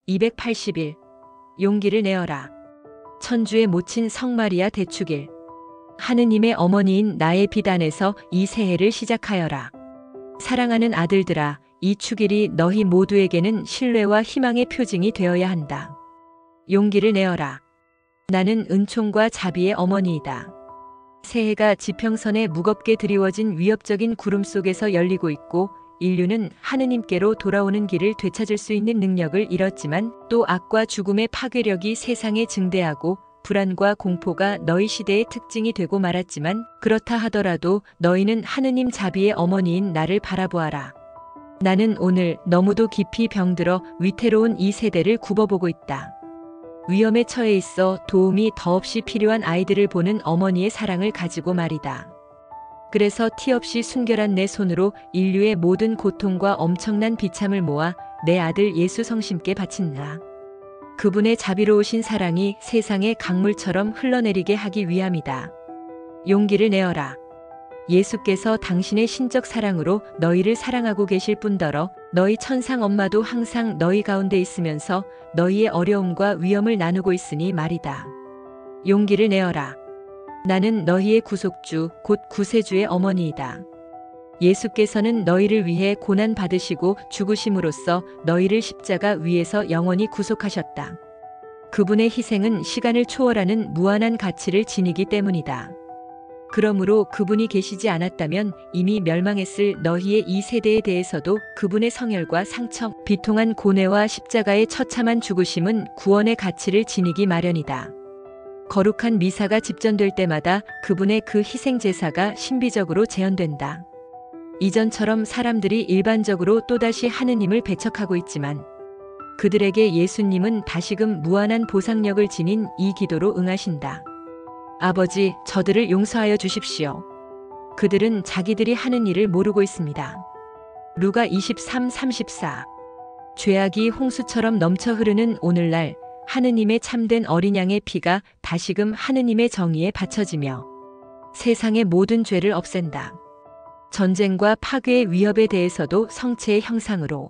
281. 용기를 내어라. 천주에 모친 성마리아 대축일. 하느님의 어머니인 나의 비단에서 이 새해를 시작하여라. 사랑하는 아들들아, 이 축일이 너희 모두에게는 신뢰와 희망의 표징이 되어야 한다. 용기를 내어라. 나는 은총과 자비의 어머니이다. 새해가 지평선에 무겁게 드리워진 위협적인 구름 속에서 열리고 있고, 인류는 하느님께로 돌아오는 길을 되찾을 수 있는 능력을 잃었지만 또 악과 죽음의 파괴력이 세상에 증대하고 불안과 공포가 너희 시대의 특징이 되고 말았지만, 그렇다 하더라도 너희는 하느님 자비의 어머니인 나를 바라보아라. 나는 오늘 너무도 깊이 병들어 위태로운 이 세대를 굽어보고 있다. 위험에 처해 있어 도움이 더없이 필요한 아이들을 보는 어머니의 사랑을 가지고 말이다. 그래서 티 없이 순결한 내 손으로 인류의 모든 고통과 엄청난 비참을 모아 내 아들 예수 성심께 바친다. 그분의 자비로우신 사랑이 세상에 강물처럼 흘러내리게 하기 위함이다. 용기를 내어라. 예수께서 당신의 신적 사랑으로 너희를 사랑하고 계실 뿐더러 너희 천상 엄마도 항상 너희 가운데 있으면서 너희의 어려움과 위험을 나누고 있으니 말이다. 용기를 내어라. 나는 너희의 구속주, 곧 구세주의 어머니이다. 예수께서는 너희를 위해 고난 받으시고 죽으심으로써 너희를 십자가 위에서 영원히 구속하셨다. 그분의 희생은 시간을 초월하는 무한한 가치를 지니기 때문이다. 그러므로 그분이 계시지 않았다면 이미 멸망했을 너희의 이 세대에 대해서도 그분의 성혈과 상처, 비통한 고뇌와 십자가의 처참한 죽으심은 구원의 가치를 지니기 마련이다. 거룩한 미사가 집전될 때마다 그분의 그 희생 제사가 신비적으로 재현된다. 이전처럼 사람들이 일반적으로 또다시 하느님을 배척하고 있지만 그들에게 예수님은 다시금 무한한 보상력을 지닌 이 기도로 응하신다. 아버지, 저들을 용서하여 주십시오. 그들은 자기들이 하는 일을 모르고 있습니다. 루가 23:34. 죄악이 홍수처럼 넘쳐 흐르는 오늘날 하느님의 참된 어린 양의 피가 다시금 하느님의 정의에 바쳐지며 세상의 모든 죄를 없앤다. 전쟁과 파괴의 위협에 대해서도 성체의 형상으로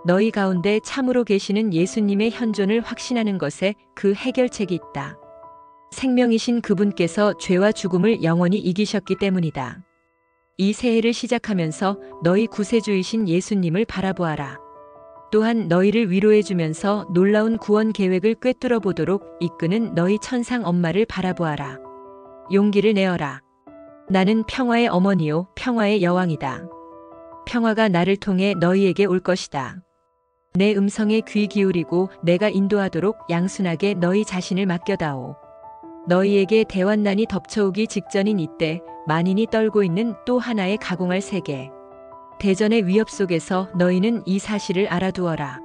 너희 가운데 참으로 계시는 예수님의 현존을 확신하는 것에 그 해결책이 있다. 생명이신 그분께서 죄와 죽음을 영원히 이기셨기 때문이다. 이 새해를 시작하면서 너희 구세주이신 예수님을 바라보아라. 또한 너희를 위로해 주면서 놀라운 구원 계획을 꿰뚫어 보도록 이끄는 너희 천상 엄마를 바라보아라. 용기를 내어라. 나는 평화의 어머니요 평화의 여왕이다. 평화가 나를 통해 너희에게 올 것이다. 내 음성에 귀 기울이고 내가 인도하도록 양순하게 너희 자신을 맡겨다오. 너희에게 대환난이 덮쳐오기 직전인 이때 만인이 떨고 있는 또 하나의 가공할 세계. 대전의 위협 속에서 너희는 이 사실을 알아두어라.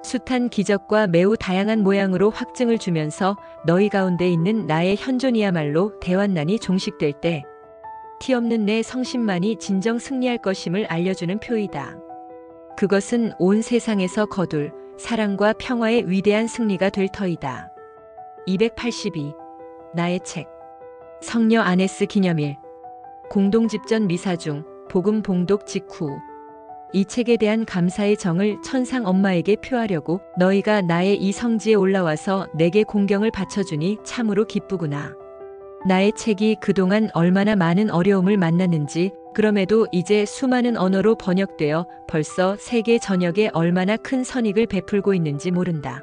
숱한 기적과 매우 다양한 모양으로 확증을 주면서 너희 가운데 있는 나의 현존이야말로 대환난이 종식될 때 티 없는 내 성심만이 진정 승리할 것임을 알려주는 표이다. 그것은 온 세상에서 거둘 사랑과 평화의 위대한 승리가 될 터이다. 282. 나의 책. 성녀 아네스 기념일. 공동집전 미사 중 복음 봉독 직후. 이 책에 대한 감사의 정을 천상 엄마에게 표하려고 너희가 나의 이 성지에 올라와서 내게 공경을 바쳐주니 참으로 기쁘구나. 나의 책이 그동안 얼마나 많은 어려움을 만났는지, 그럼에도 이제 수많은 언어로 번역되어 벌써 세계 전역에 얼마나 큰 선익을 베풀고 있는지 모른다.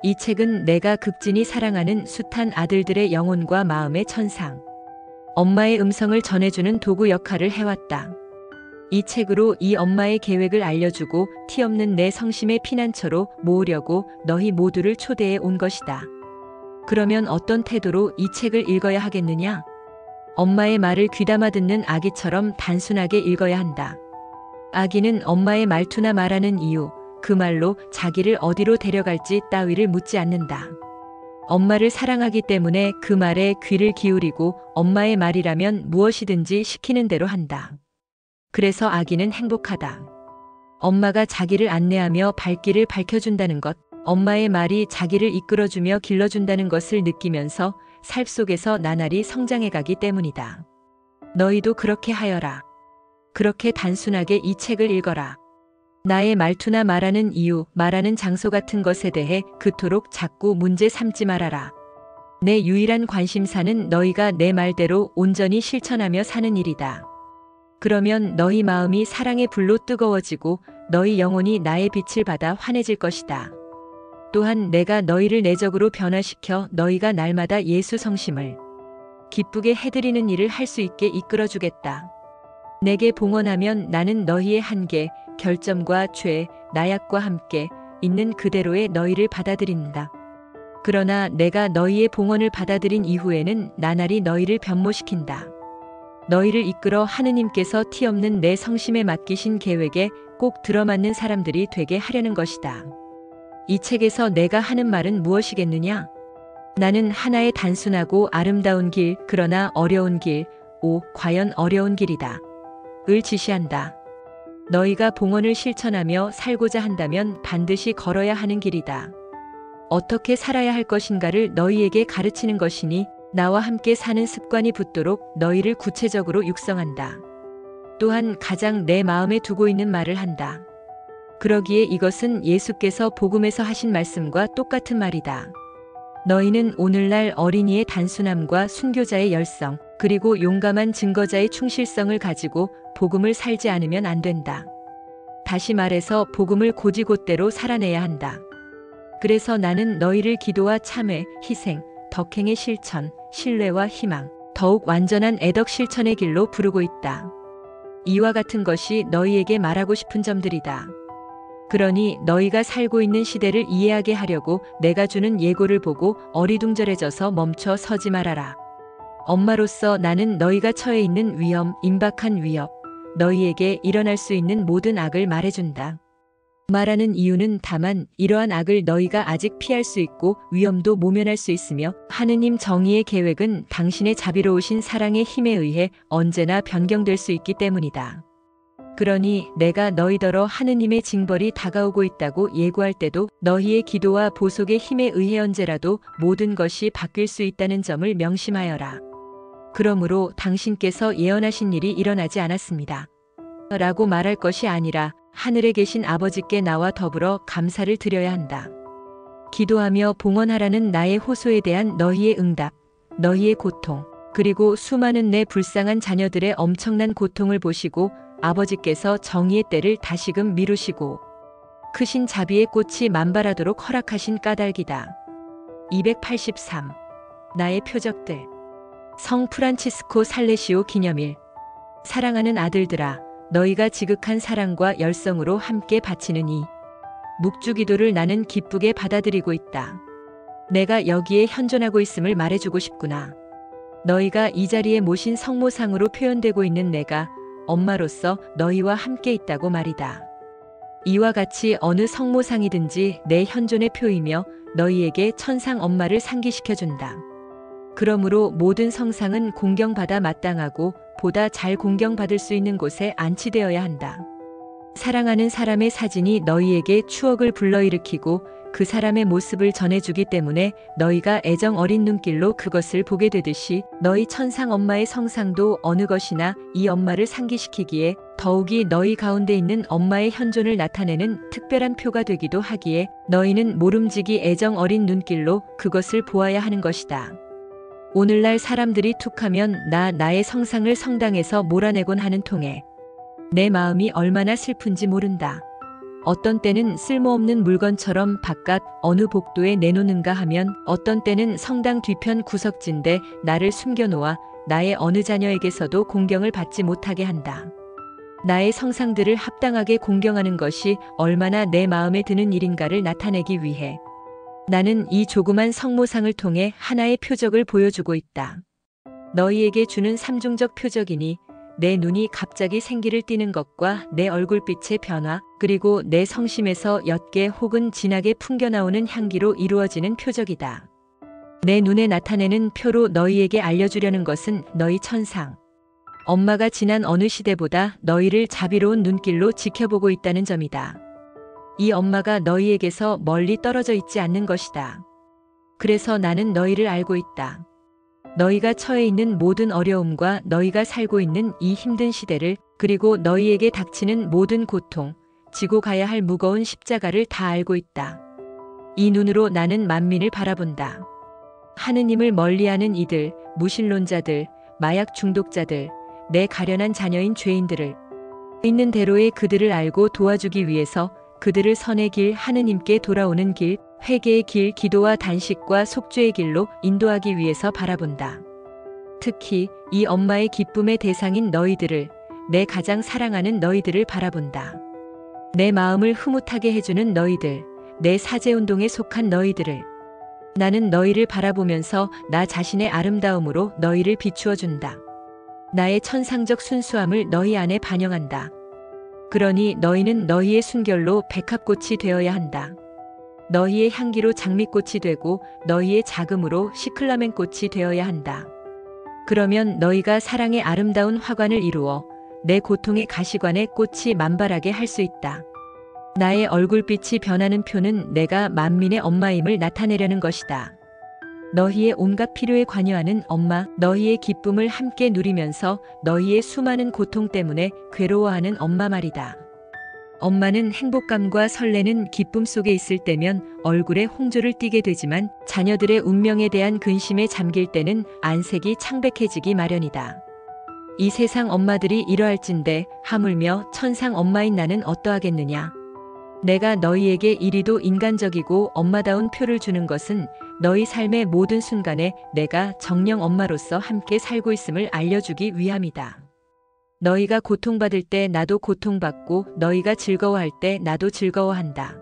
이 책은 내가 극진히 사랑하는 숱한 아들들의 영혼과 마음의 천상 엄마의 음성을 전해주는 도구 역할을 해왔다. 이 책으로 이 엄마의 계획을 알려주고 티 없는 내 성심의 피난처로 모으려고 너희 모두를 초대해 온 것이다. 그러면 어떤 태도로 이 책을 읽어야 하겠느냐? 엄마의 말을 귀담아 듣는 아기처럼 단순하게 읽어야 한다. 아기는 엄마의 말투나 말하는 이유, 그 말로 자기를 어디로 데려갈지 따위를 묻지 않는다. 엄마를 사랑하기 때문에 그 말에 귀를 기울이고 엄마의 말이라면 무엇이든지 시키는 대로 한다. 그래서 아기는 행복하다. 엄마가 자기를 안내하며 발길을 밝혀준다는 것, 엄마의 말이 자기를 이끌어주며 길러준다는 것을 느끼면서 삶 속에서 나날이 성장해가기 때문이다. 너희도 그렇게 하여라. 그렇게 단순하게 이 책을 읽어라. 나의 말투나 말하는 이유, 말하는 장소 같은 것에 대해 그토록 자꾸 문제 삼지 말아라. 내 유일한 관심사는 너희가 내 말대로 온전히 실천하며 사는 일이다. 그러면 너희 마음이 사랑의 불로 뜨거워지고 너희 영혼이 나의 빛을 받아 환해질 것이다. 또한 내가 너희를 내적으로 변화시켜 너희가 날마다 예수 성심을 기쁘게 해드리는 일을 할 수 있게 이끌어주겠다. 내게 봉헌하면 나는 너희의 한계, 결점과 죄, 나약과 함께 있는 그대로의 너희를 받아들인다. 그러나 내가 너희의 봉헌을 받아들인 이후에는 나날이 너희를 변모시킨다. 너희를 이끌어 하느님께서 티없는 내 성심에 맡기신 계획에 꼭 들어맞는 사람들이 되게 하려는 것이다. 이 책에서 내가 하는 말은 무엇이겠느냐? 나는 하나의 단순하고 아름다운 길, 그러나 어려운 길, 과연 어려운 길이다. 을 지시한다. 너희가 봉헌을 실천하며 살고자 한다면 반드시 걸어야 하는 길이다. 어떻게 살아야 할 것인가를 너희에게 가르치는 것이니 나와 함께 사는 습관이 붙도록 너희를 구체적으로 육성한다. 또한 가장 내 마음에 두고 있는 말을 한다. 그러기에 이것은 예수께서 복음에서 하신 말씀과 똑같은 말이다. 너희는 오늘날 어린이의 단순함과 순교자의 열성, 그리고 용감한 증거자의 충실성을 가지고 복음을 살지 않으면 안 된다. 다시 말해서 복음을 곧이곧대로 살아내야 한다. 그래서 나는 너희를 기도와 참회, 희생, 덕행의 실천, 신뢰와 희망, 더욱 완전한 애덕 실천의 길로 부르고 있다. 이와 같은 것이 너희에게 말하고 싶은 점들이다. 그러니 너희가 살고 있는 시대를 이해하게 하려고 내가 주는 예고를 보고 어리둥절해져서 멈춰 서지 말아라. 엄마로서 나는 너희가 처해 있는 위험, 임박한 위협, 너희에게 일어날 수 있는 모든 악을 말해준다. 말하는 이유는 다만 이러한 악을 너희가 아직 피할 수 있고 위험도 모면할 수 있으며 하느님 정의의 계획은 당신의 자비로우신 사랑의 힘에 의해 언제나 변경될 수 있기 때문이다. 그러니 내가 너희더러 하느님의 징벌이 다가오고 있다고 예고할 때도 너희의 기도와 보속의 힘에 의해 언제라도 모든 것이 바뀔 수 있다는 점을 명심하여라. 그러므로 당신께서 예언하신 일이 일어나지 않았습니다. 라고 말할 것이 아니라 하늘에 계신 아버지께 나와 더불어 감사를 드려야 한다. 기도하며 봉헌하라는 나의 호소에 대한 너희의 응답, 너희의 고통, 그리고 수많은 내 불쌍한 자녀들의 엄청난 고통을 보시고 아버지께서 정의의 때를 다시금 미루시고 크신 자비의 꽃이 만발하도록 허락하신 까닭이다. 283. 나의 표적들. 성 프란치스코 살레시오 기념일. 사랑하는 아들들아, 너희가 지극한 사랑과 열성으로 함께 바치는 이 묵주기도를 나는 기쁘게 받아들이고 있다. 내가 여기에 현존하고 있음을 말해주고 싶구나. 너희가 이 자리에 모신 성모상으로 표현되고 있는 내가 엄마로서 너희와 함께 있다고 말이다. 이와 같이 어느 성모상이든지 내 현존의 표이며 너희에게 천상 엄마를 상기시켜준다. 그러므로 모든 성상은 공경받아 마땅하고 보다 잘 공경받을 수 있는 곳에 안치되어야 한다. 사랑하는 사람의 사진이 너희에게 추억을 불러일으키고 그 사람의 모습을 전해주기 때문에 너희가 애정 어린 눈길로 그것을 보게 되듯이 너희 천상 엄마의 성상도 어느 것이나 이 엄마를 상기시키기에 더욱이 너희 가운데 있는 엄마의 현존을 나타내는 특별한 표가 되기도 하기에 너희는 모름지기 애정 어린 눈길로 그것을 보아야 하는 것이다. 오늘날 사람들이 툭하면 나의 성상을 성당에서 몰아내곤 하는 통에 내 마음이 얼마나 슬픈지 모른다. 어떤 때는 쓸모없는 물건처럼 바깥 어느 복도에 내놓는가 하면 어떤 때는 성당 뒤편 구석진데 나를 숨겨놓아 나의 어느 자녀에게서도 공경을 받지 못하게 한다. 나의 성상들을 합당하게 공경하는 것이 얼마나 내 마음에 드는 일인가를 나타내기 위해 나는 이 조그만 성모상을 통해 하나의 표적을 보여주고 있다. 너희에게 주는 삼중적 표적이니 내 눈이 갑자기 생기를 띠는 것과 내 얼굴빛의 변화, 그리고 내 성심에서 옅게 혹은 진하게 풍겨나오는 향기로 이루어지는 표적이다. 내 눈에 나타내는 표로 너희에게 알려주려는 것은 너희 천상 엄마가 지난 어느 시대보다 너희를 자비로운 눈길로 지켜보고 있다는 점이다. 이 엄마가 너희에게서 멀리 떨어져 있지 않는 것이다. 그래서 나는 너희를 알고 있다. 너희가 처해 있는 모든 어려움과 너희가 살고 있는 이 힘든 시대를, 그리고 너희에게 닥치는 모든 고통, 지고 가야 할 무거운 십자가를 다 알고 있다. 이 눈으로 나는 만민을 바라본다. 하느님을 멀리하는 이들, 무신론자들, 마약 중독자들, 내 가련한 자녀인 죄인들을 있는 대로의 그들을 알고 도와주기 위해서 그들을 선의 길, 하느님께 돌아오는 길, 회개의 길, 기도와 단식과 속죄의 길로 인도하기 위해서 바라본다. 특히 이 엄마의 기쁨의 대상인 너희들을, 내 가장 사랑하는 너희들을 바라본다. 내 마음을 흐뭇하게 해주는 너희들, 내 사제운동에 속한 너희들을. 나는 너희를 바라보면서 나 자신의 아름다움으로 너희를 비추어 준다. 나의 천상적 순수함을 너희 안에 반영한다. 그러니 너희는 너희의 순결로 백합꽃이 되어야 한다. 너희의 향기로 장미꽃이 되고 너희의 자금으로 시클라멘꽃이 되어야 한다. 그러면 너희가 사랑의 아름다운 화관을 이루어 내 고통의 가시관에 꽃이 만발하게 할 수 있다. 나의 얼굴빛이 변하는 표는 내가 만민의 엄마임을 나타내려는 것이다. 너희의 온갖 필요에 관여하는 엄마, 너희의 기쁨을 함께 누리면서 너희의 수많은 고통 때문에 괴로워하는 엄마 말이다. 엄마는 행복감과 설레는 기쁨 속에 있을 때면 얼굴에 홍조를 띠게 되지만 자녀들의 운명에 대한 근심에 잠길 때는 안색이 창백해지기 마련이다. 이 세상 엄마들이 이러할진대 하물며 천상 엄마인 나는 어떠하겠느냐. 내가 너희에게 이리도 인간적이고 엄마다운 표를 주는 것은 너희 삶의 모든 순간에 내가 정령 엄마로서 함께 살고 있음을 알려주기 위함이다. 너희가 고통받을 때 나도 고통받고 너희가 즐거워할 때 나도 즐거워한다.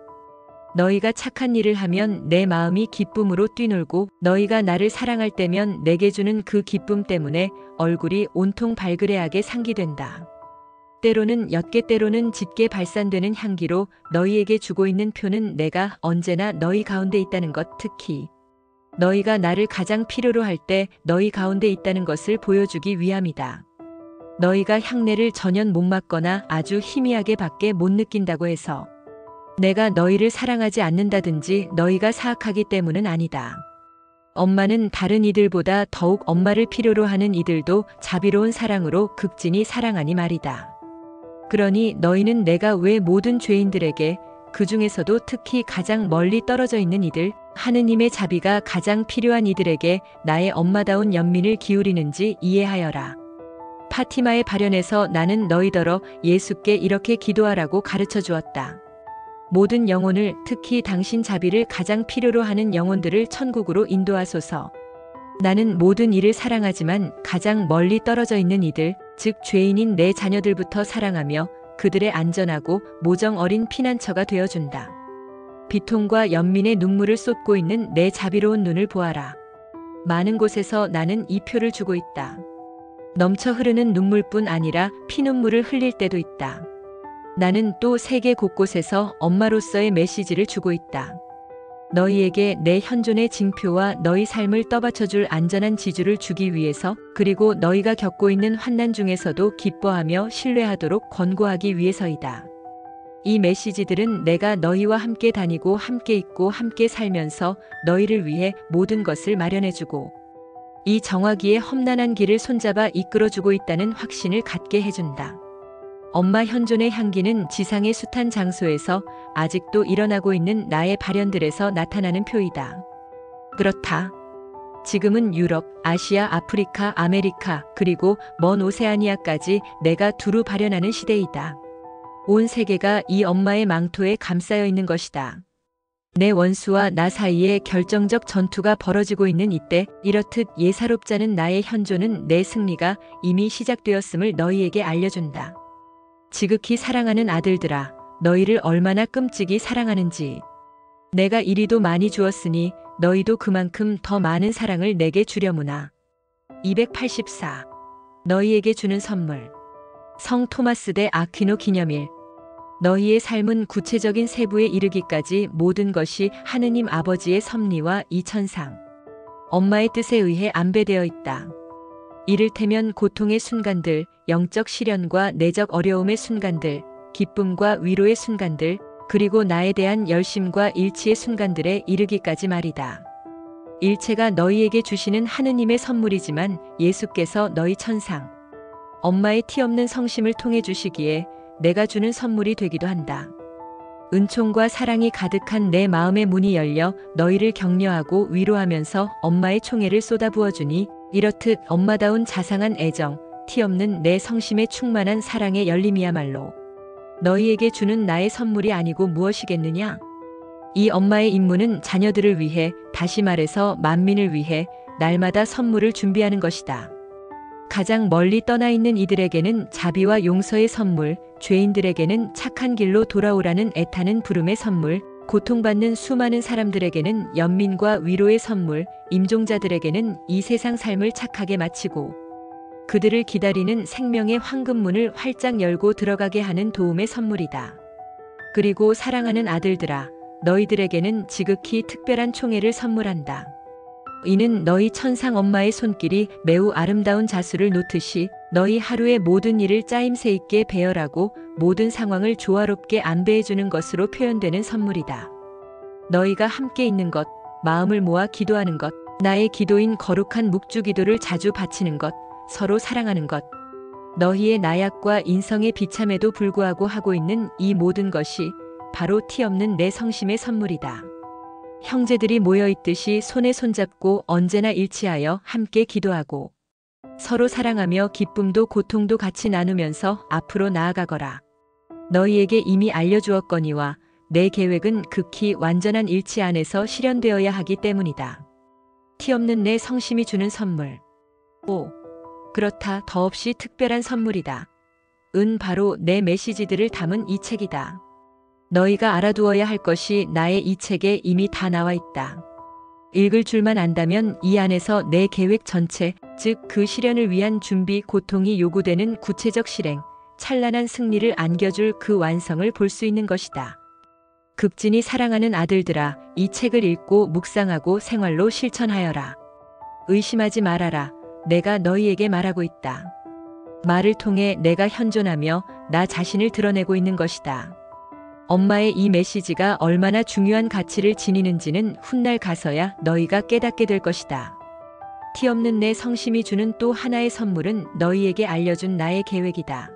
너희가 착한 일을 하면 내 마음이 기쁨으로 뛰놀고 너희가 나를 사랑할 때면 내게 주는 그 기쁨 때문에 얼굴이 온통 발그레하게 상기된다. 때로는 옅게 때로는 짙게 발산되는 향기로 너희에게 주고 있는 표는 내가 언제나 너희 가운데 있다는 것, 특히 너희가 나를 가장 필요로 할 때 너희 가운데 있다는 것을 보여주기 위함이다. 너희가 향내를 전혀 못 맡거나 아주 희미하게 밖에 못 느낀다고 해서 내가 너희를 사랑하지 않는다든지 너희가 사악하기 때문은 아니다. 엄마는 다른 이들보다 더욱 엄마를 필요로 하는 이들도 자비로운 사랑으로 극진히 사랑하니 말이다. 그러니 너희는 내가 왜 모든 죄인들에게, 그 중에서도 특히 가장 멀리 떨어져 있는 이들, 하느님의 자비가 가장 필요한 이들에게 나의 엄마다운 연민을 기울이는지 이해하여라. 파티마의 발현에서 나는 너희더러 예수께 이렇게 기도하라고 가르쳐 주었다. 모든 영혼을, 특히 당신 자비를 가장 필요로 하는 영혼들을 천국으로 인도하소서. 나는 모든 이를 사랑하지만 가장 멀리 떨어져 있는 이들, 즉 죄인인 내 자녀들부터 사랑하며 그들의 안전하고 모정 어린 피난처가 되어준다. 비통과 연민의 눈물을 쏟고 있는 내 자비로운 눈을 보아라. 많은 곳에서 나는 이 표를 주고 있다. 넘쳐 흐르는 눈물뿐 아니라 피눈물을 흘릴 때도 있다. 나는 또 세계 곳곳에서 엄마로서의 메시지를 주고 있다. 너희에게 내 현존의 징표와 너희 삶을 떠받쳐줄 안전한 지주를 주기 위해서, 그리고 너희가 겪고 있는 환난 중에서도 기뻐하며 신뢰하도록 권고하기 위해서이다. 이 메시지들은 내가 너희와 함께 다니고 함께 있고 함께 살면서 너희를 위해 모든 것을 마련해주고 이 정화기의 험난한 길을 손잡아 이끌어주고 있다는 확신을 갖게 해준다. 엄마 현존의 향기는 지상의 숱한 장소에서 아직도 일어나고 있는 나의 발현들에서 나타나는 표이다. 그렇다. 지금은 유럽, 아시아, 아프리카, 아메리카, 그리고 먼 오세아니아까지 내가 두루 발현하는 시대이다. 온 세계가 이 엄마의 망토에 감싸여 있는 것이다. 내 원수와 나 사이에 결정적 전투가 벌어지고 있는 이때, 이렇듯 예사롭지 않은 나의 현존은 내 승리가 이미 시작되었음을 너희에게 알려준다. 지극히 사랑하는 아들들아, 너희를 얼마나 끔찍이 사랑하는지. 내가 이리도 많이 주었으니 너희도 그만큼 더 많은 사랑을 내게 주려무나. 284. 너희에게 주는 선물. 성 토마스 대 아퀴노 기념일. 너희의 삶은 구체적인 세부에 이르기까지 모든 것이 하느님 아버지의 섭리와 이천상 엄마의 뜻에 의해 안배되어 있다. 이를테면 고통의 순간들, 영적 시련과 내적 어려움의 순간들, 기쁨과 위로의 순간들, 그리고 나에 대한 열심과 일치의 순간들에 이르기까지 말이다. 일체가 너희에게 주시는 하느님의 선물이지만 예수께서 너희 천상 엄마의 티 없는 성심을 통해 주시기에 내가 주는 선물이 되기도 한다. 은총과 사랑이 가득한 내 마음의 문이 열려 너희를 격려하고 위로하면서 엄마의 총애를 쏟아부어주니 이렇듯 엄마다운 자상한 애정, 티없는 내 성심에 충만한 사랑의 열림이야말로 너희에게 주는 나의 선물이 아니고 무엇이겠느냐? 이 엄마의 임무는 자녀들을 위해, 다시 말해서 만민을 위해 날마다 선물을 준비하는 것이다. 가장 멀리 떠나 있는 이들에게는 자비와 용서의 선물, 죄인들에게는 착한 길로 돌아오라는 애타는 부름의 선물, 고통받는 수많은 사람들에게는 연민과 위로의 선물, 임종자들에게는 이 세상 삶을 착하게 마치고 그들을 기다리는 생명의 황금문을 활짝 열고 들어가게 하는 도움의 선물이다. 그리고 사랑하는 아들들아, 너희들에게는 지극히 특별한 총애를 선물한다. 이는 너희 천상 엄마의 손길이 매우 아름다운 자수를 놓듯이 너희 하루의 모든 일을 짜임새 있게 배열하고 모든 상황을 조화롭게 안배해주는 것으로 표현되는 선물이다. 너희가 함께 있는 것, 마음을 모아 기도하는 것, 나의 기도인 거룩한 묵주기도를 자주 바치는 것, 서로 사랑하는 것, 너희의 나약과 인성의 비참에도 불구하고 하고 있는 이 모든 것이 바로 티없는 내 성심의 선물이다. 형제들이 모여있듯이 손에 손잡고 언제나 일치하여 함께 기도하고 서로 사랑하며 기쁨도 고통도 같이 나누면서 앞으로 나아가거라. 너희에게 이미 알려주었거니와 내 계획은 극히 완전한 일치 안에서 실현되어야 하기 때문이다. 티없는 내 성심이 주는 선물. 오, 그렇다. 더없이 특별한 선물이다. 바로 내 메시지들을 담은 이 책이다. 너희가 알아두어야 할 것이 나의 이 책에 이미 다 나와 있다. 읽을 줄만 안다면 이 안에서 내 계획 전체, 즉 그 실현을 위한 준비, 고통이 요구되는 구체적 실행, 찬란한 승리를 안겨줄 그 완성을 볼 수 있는 것이다. 극진히 사랑하는 아들들아, 이 책을 읽고 묵상하고 생활로 실천하여라. 의심하지 말아라. 내가 너희에게 말하고 있다. 말을 통해 내가 현존하며 나 자신을 드러내고 있는 것이다. 엄마의 이 메시지가 얼마나 중요한 가치를 지니는지는 훗날 가서야 너희가 깨닫게 될 것이다. 티없는 내 성심이 주는 또 하나의 선물은 너희에게 알려준 나의 계획이다.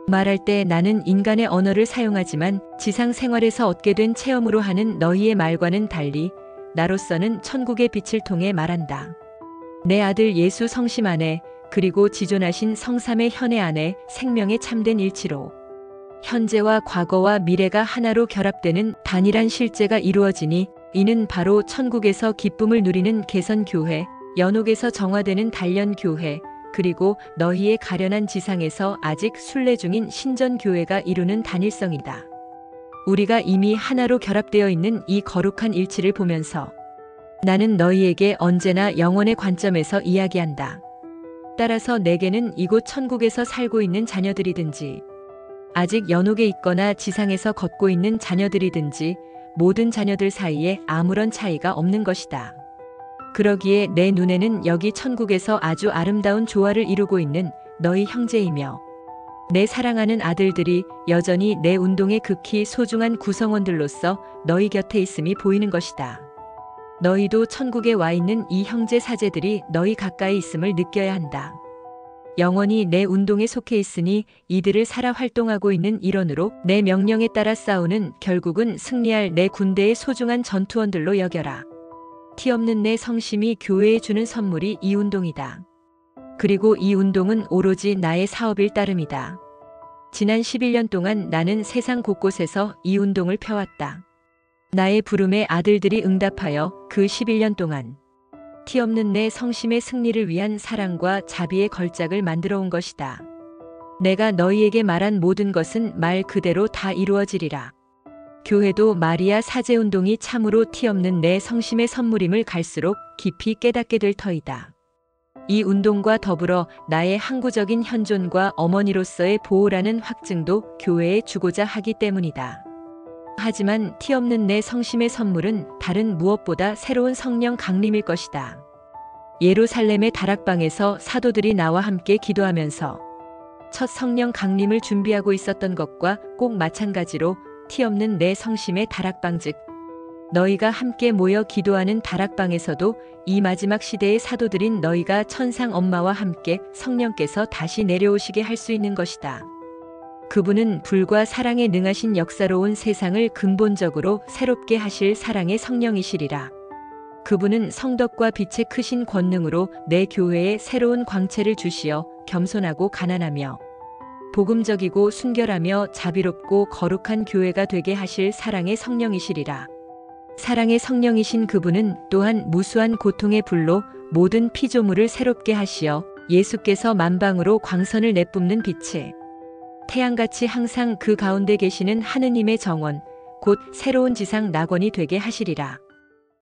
말할 때 나는 인간의 언어를 사용하지만 지상 생활에서 얻게 된 체험으로 하는 너희의 말과는 달리 나로서는 천국의 빛을 통해 말한다. 내 아들 예수 성심 안에, 그리고 지존하신 성삼의 현해 안에 생명의 참된 일치로 현재와 과거와 미래가 하나로 결합되는 단일한 실제가 이루어지니 이는 바로 천국에서 기쁨을 누리는 개선교회, 연옥에서 정화되는 단련교회, 그리고 너희의 가련한 지상에서 아직 순례 중인 신전교회가 이루는 단일성이다. 우리가 이미 하나로 결합되어 있는 이 거룩한 일치를 보면서 나는 너희에게 언제나 영혼의 관점에서 이야기한다. 따라서 내게는 이곳 천국에서 살고 있는 자녀들이든지 아직 연옥에 있거나 지상에서 걷고 있는 자녀들이든지 모든 자녀들 사이에 아무런 차이가 없는 것이다. 그러기에 내 눈에는 여기 천국에서 아주 아름다운 조화를 이루고 있는 너희 형제이며 내 사랑하는 아들들이 여전히 내 운동의 극히 소중한 구성원들로서 너희 곁에 있음이 보이는 것이다. 너희도 천국에 와 있는 이 형제 사제들이 너희 가까이 있음을 느껴야 한다. 영원히 내 운동에 속해 있으니 이들을 살아 활동하고 있는 일원으로 내 명령에 따라 싸우는, 결국은 승리할 내 군대의 소중한 전투원들로 여겨라. 티없는 내 성심이 교회에 주는 선물이 이 운동이다. 그리고 이 운동은 오로지 나의 사업일 따름이다. 지난 11년 동안 나는 세상 곳곳에서 이 운동을 펴왔다. 나의 부름에 아들들이 응답하여 그 11년 동안 티없는 내 성심의 승리를 위한 사랑과 자비의 걸작을 만들어 온 것이다. 내가 너희에게 말한 모든 것은 말 그대로 다 이루어지리라. 교회도 마리아 사제운동이 참으로 티없는 내 성심의 선물임을 갈수록 깊이 깨닫게 될 터이다. 이 운동과 더불어 나의 항구적인 현존과 어머니로서의 보호라는 확증도 교회에 주고자 하기 때문이다. 하지만 티없는 내 성심의 선물은 다른 무엇보다 새로운 성령 강림일 것이다. 예루살렘의 다락방에서 사도들이 나와 함께 기도하면서 첫 성령 강림을 준비하고 있었던 것과 꼭 마찬가지로 티없는 내 성심의 다락방, 즉 너희가 함께 모여 기도하는 다락방에서도 이 마지막 시대의 사도들인 너희가 천상 엄마와 함께 성령께서 다시 내려오시게 할 수 있는 것이다. 그분은 불과 사랑에 능하신 역사로운 세상을 근본적으로 새롭게 하실 사랑의 성령이시리라. 그분은 성덕과 빛의 크신 권능으로 내 교회에 새로운 광채를 주시어 겸손하고 가난하며 복음적이고 순결하며 자비롭고 거룩한 교회가 되게 하실 사랑의 성령이시리라. 사랑의 성령이신 그분은 또한 무수한 고통의 불로 모든 피조물을 새롭게 하시어 예수께서 만방으로 광선을 내뿜는 빛에 태양같이 항상 그 가운데 계시는 하느님의 정원, 곧 새로운 지상 낙원이 되게 하시리라.